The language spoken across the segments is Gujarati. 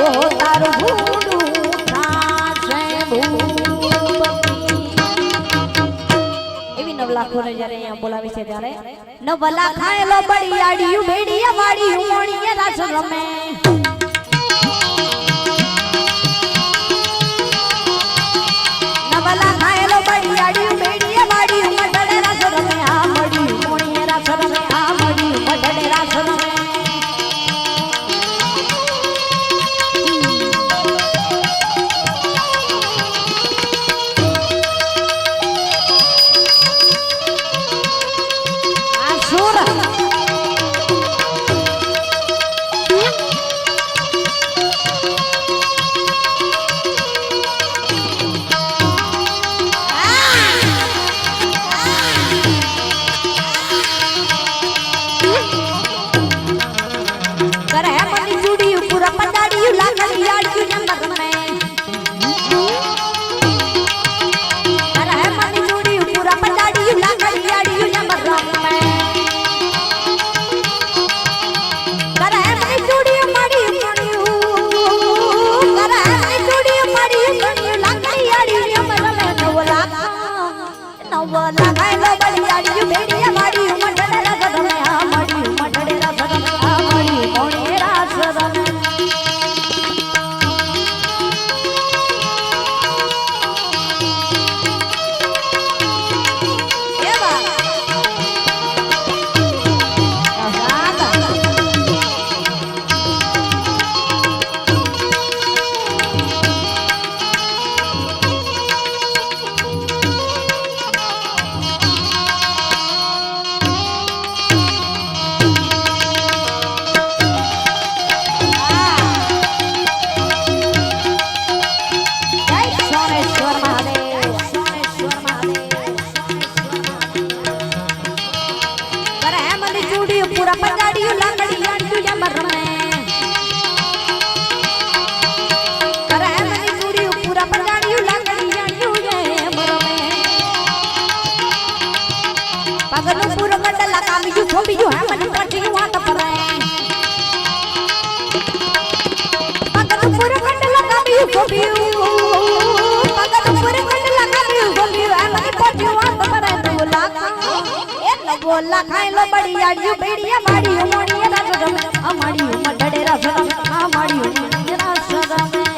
તારું ભૂડું થાશે ભૂપતિ એવી નવલાખોને જ્યારે અહીંયા બોલાવી છે ત્યારે નવલા ખાયેલો બળિયાડિયું ભેડિયા વાડિયું મોણીએ રાસ રમે નવલા ખાયેલો બળિયાડિયું ભેડિયા વાડિયું મઢડે રાસ રમે આ મળ્યું મોણીએ રાસ રમે આ મળ્યું મઢડે રાસ રમે બોલા ખાયલો બળિયાડિયું ભેડિયા વાડિયું મોણીએ રાસ રમે અમાડિયું મઢડે રાસ રમે અમાડિયું રાસ રમે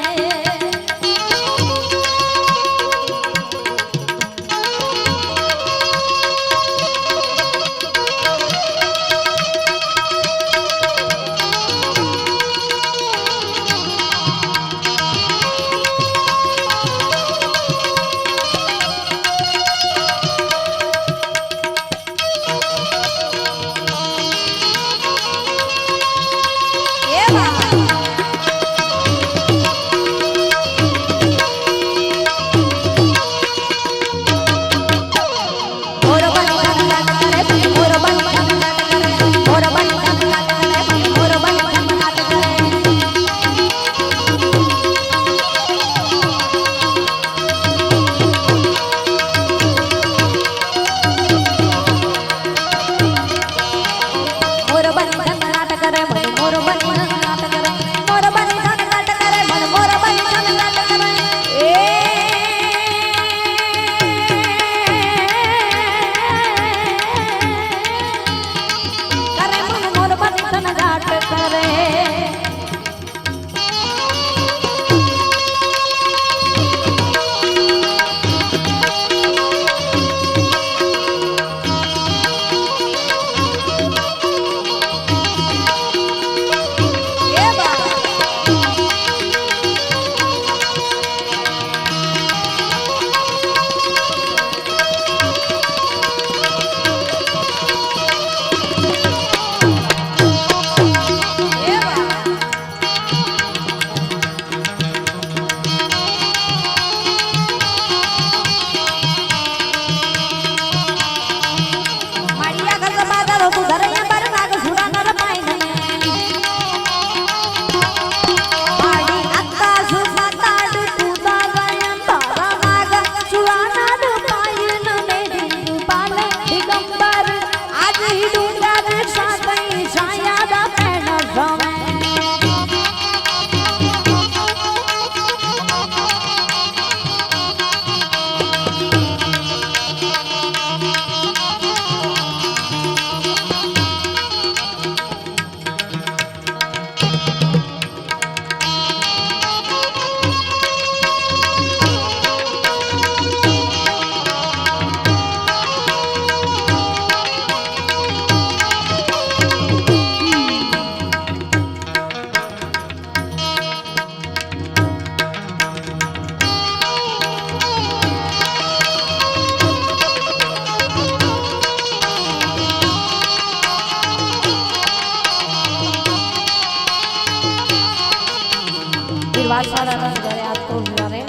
વાસવાડાના ઘરે આ તો જ્યારે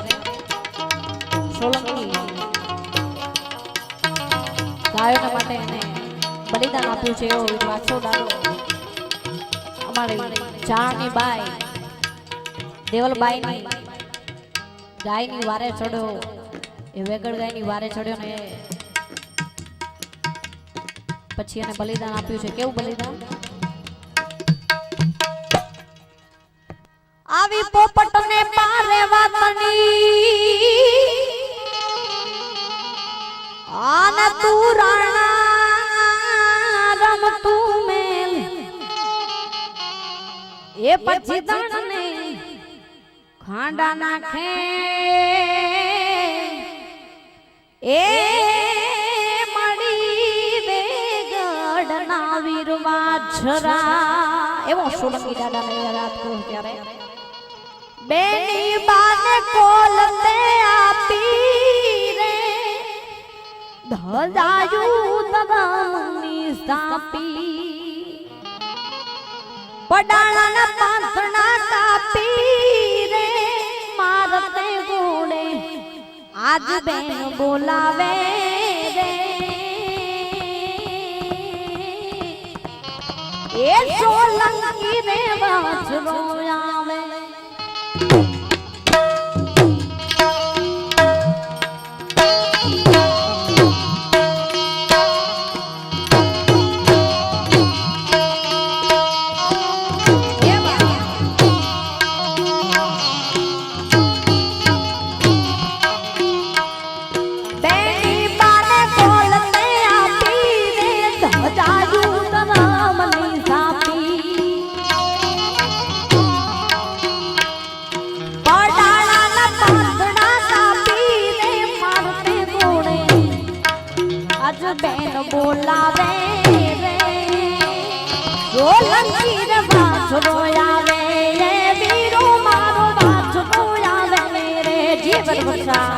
સોલંકી ગાયોના માટે એને બલિદાન આપ્યું છે એવો વાસોડાનો અમારી ચારની બાઈ દેવલબાઈની ગાયની વારે ચડ્યો એ વેગડ ગાયની વારે ચડ્યો ને પછી એને બલિદાન આપ્યું છે. કેવું બલિદાન? આવી પોપટ ને પારે વાતની આન તું રાણા રમ તું મેલ એ પછી દણ ને ખાંડા નાખે એ મળી વેગડ ના વીરવા છરા એવો સોલંકી દાદાને યાદ કરું ત્યારે બેની બાને કોલતે આપી રે ધજાયું તગમની સાપી પડાળાના પાંથણા કાપી રે મારતે ગોળે આજ બેન બોલાવે રે એ સોલંકી રે વાછરો આવે બેન બોલાવે રે સોલંકી રે વાછરો આવે રે વીરો મારો વાછરો આવે રે જીવન વસા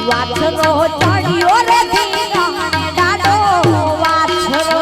વાછરો ચડ્યો રે ધીંગાણે ડાડો વાછરો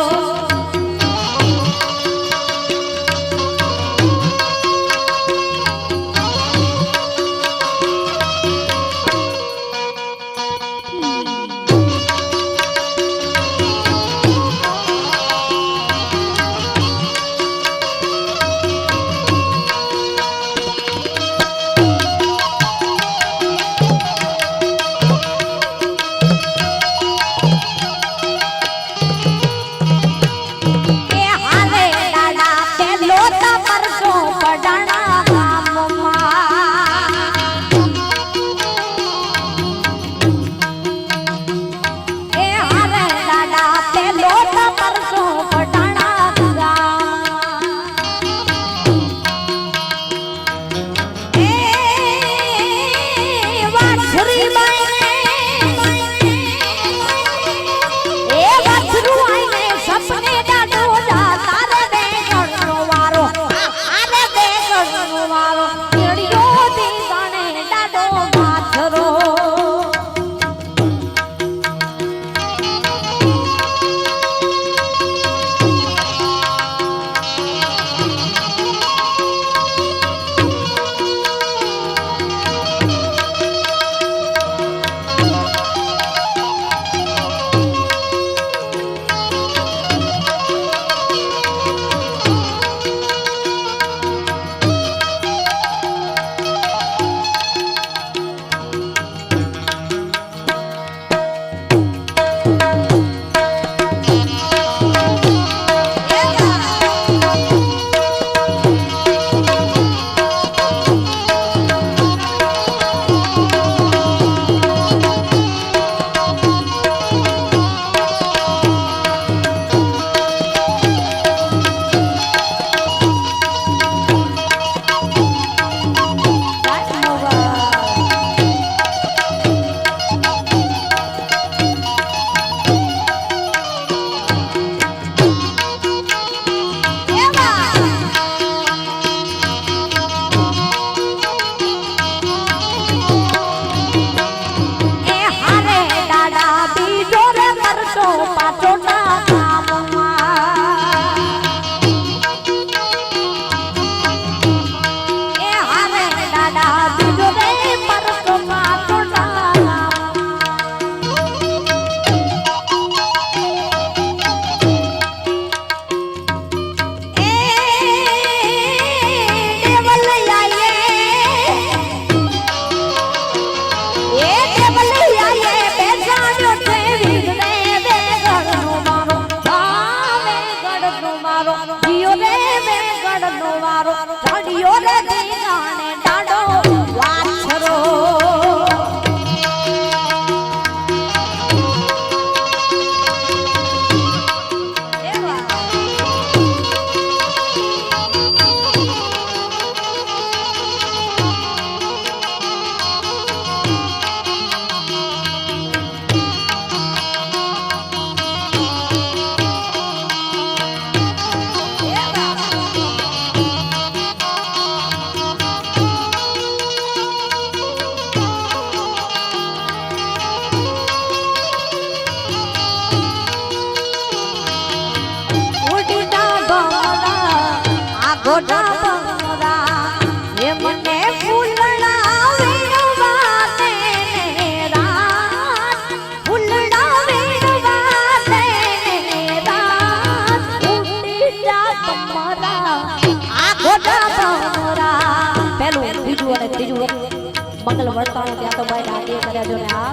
મંગલ વર્તાણું ત્યાં તો ભાઈ રાતે કર્યા જો ને આ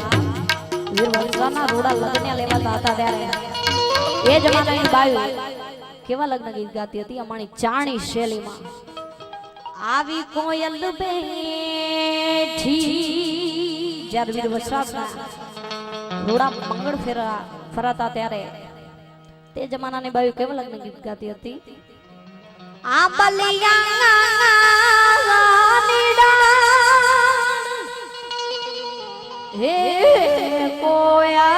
વીર વંશના રોડા લગ્ન લેવાતા હતા ત્યારે એ જમાનાની બાયુ કેવા લગ્ન ગીત ગાતી હતી અમારી ચાણી શૈલીમાં. આવી કોયલ બેઠી જ્યારે વીર વંશના રોડા મંગળ ફરાતા ત્યારે તે જમાનાની બાયુ કેવા લગ્ન ગીત ગાતી હતી. આ હે કોયલ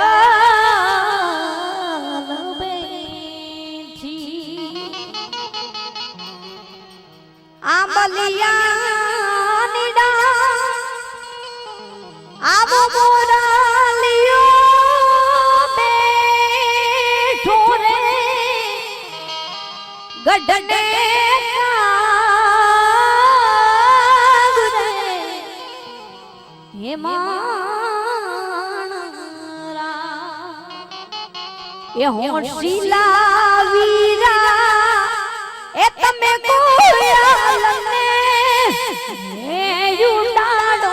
બેઠી આ બલિયા નીડા આવો મોરા એ હોશીલા વીરા એ તમે કોયલને હે યુડાડો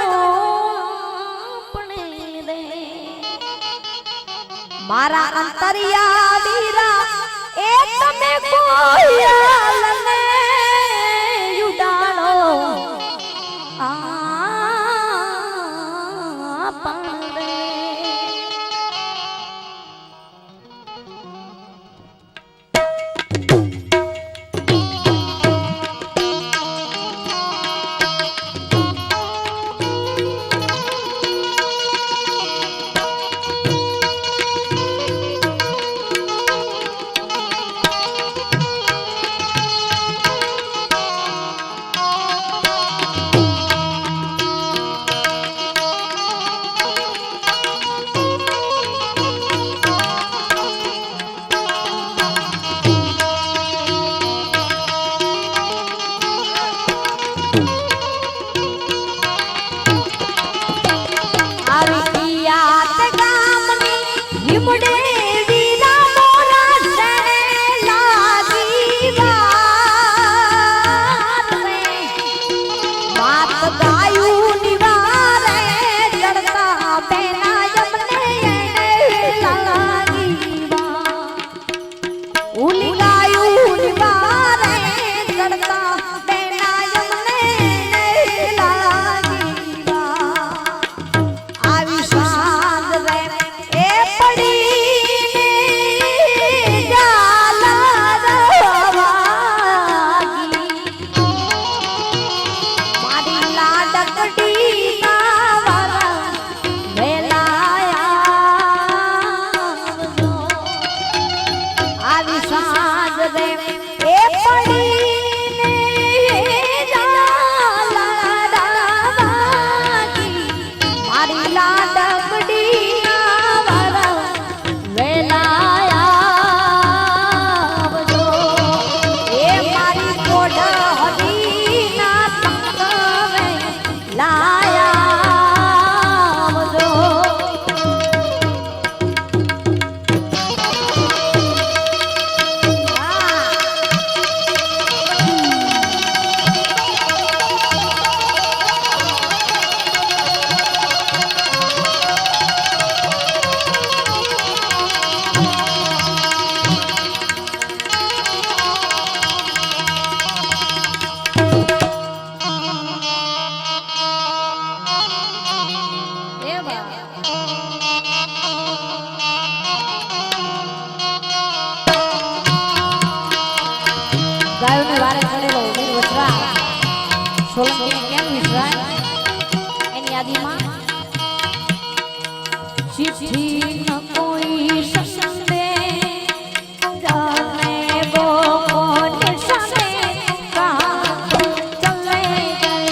પણ રે મારા અંતરિયા વીરા એ તમે કોયલને યુડાડો પણ રે ગાયોને વારે ચડેલો વીર વચરા સોલંકીને કેમ વિસરાય એની યાદીમાં ચિઠ્ઠી ન કોઈ સંદે જાને ગો કોને સામે કહા તુમ ચલે ગયે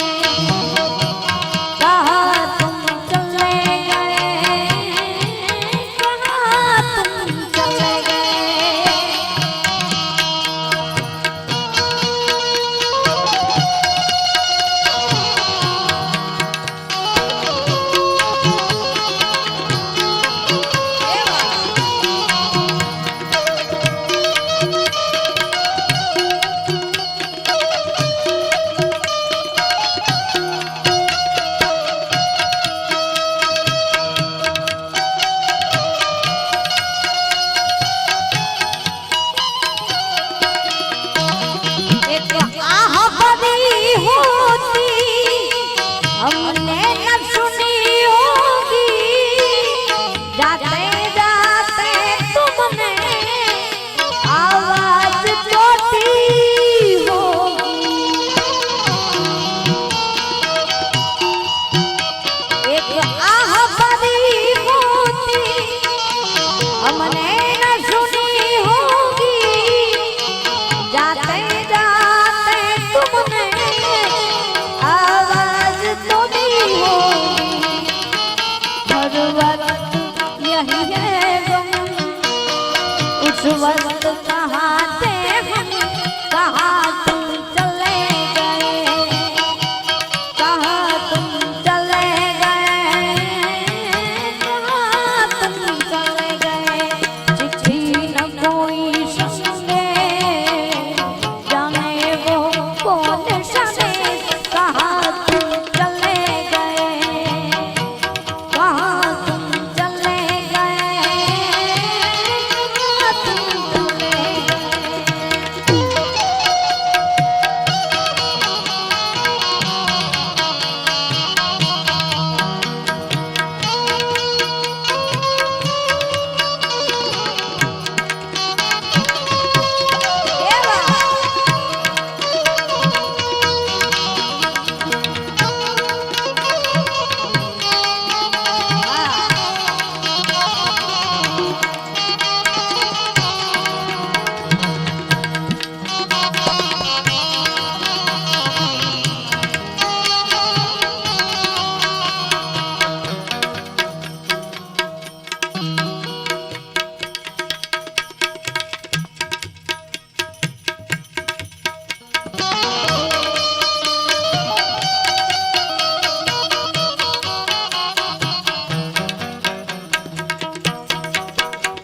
કહા તુમ ચલે ગયે કહા તુમ ચલે ગયે वक्त कहाँ